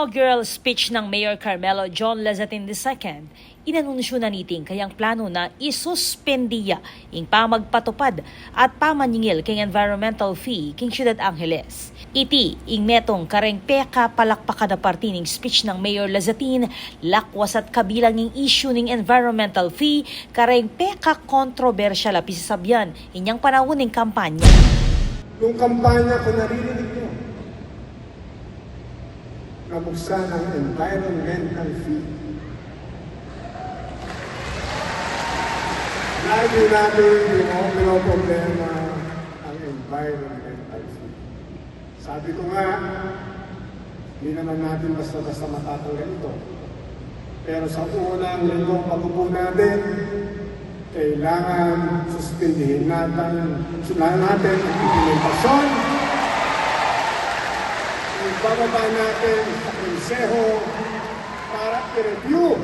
inaugural speech ng Mayor Carmelo John Lazatin II, inanunsyo na niting kayang plano na isuspendiya ing pamagpatupad at pamaningil king environmental fee king Ciudad Angeles. Iti ing metong kareng peka palakpakan na parti ning speech ng Mayor Lazatin, lakwas at kabilang ing issue ning environmental fee, kareng peka kontrobersyal apisasabyan inyang panahon ning kampanya. Nung kampanya ko narinig nyo, nabuksan ang environmental fee. Lagi natin pinoproblema ang environmental fee. Sabi ko nga, hindi naman natin basta-basta matatanggal ito. Pero sa unang linggong pagpupo natin, kailangan suspindihin natin ang implementasyon. Ibababa natin sa konseho para i-review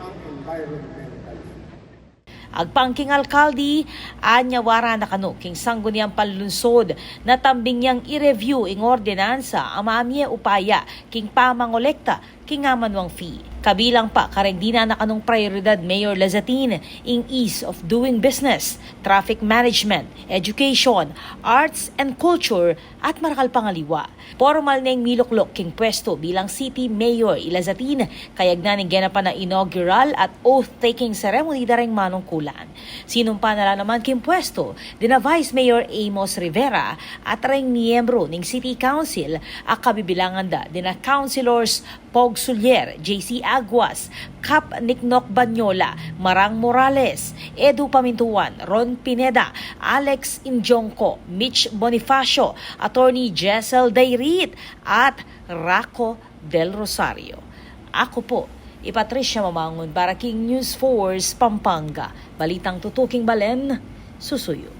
ang environmental. Agpangking alkaldi, anyawara na kano king sangguniang panlunsod na tambing niyang i-review ing ordinansa ang maamye upaya king pamangolekta king amanwang fee. Kabilang pa kareng di na nakanong prioridad Mayor Lazatin ing ease of doing business, traffic management, education, arts and culture at marakal pangaliwa. Formal na ing miluklok king pwesto bilang City Mayor Lazatin kayag na ning genapan na inaugural at oath-taking ceremony dareng manungkulan. Sinumpa na naman king pwesto dina Vice Mayor Amos Rivera at ring miyembro ning City Council a kabibilangan da dina Councilors Pog Sulier, JC Aguas, Cap Niknok Banyola, Marang Morales, Edu Pamintuan, Ron Pineda, Alex Injongco, Mitch Bonifacio, Attorney Jessel Dayrit at Raco Del Rosario. Ako po, Patricia Mamangon para King News Force, Pampanga. Balitang tutuking Balen, susuyo.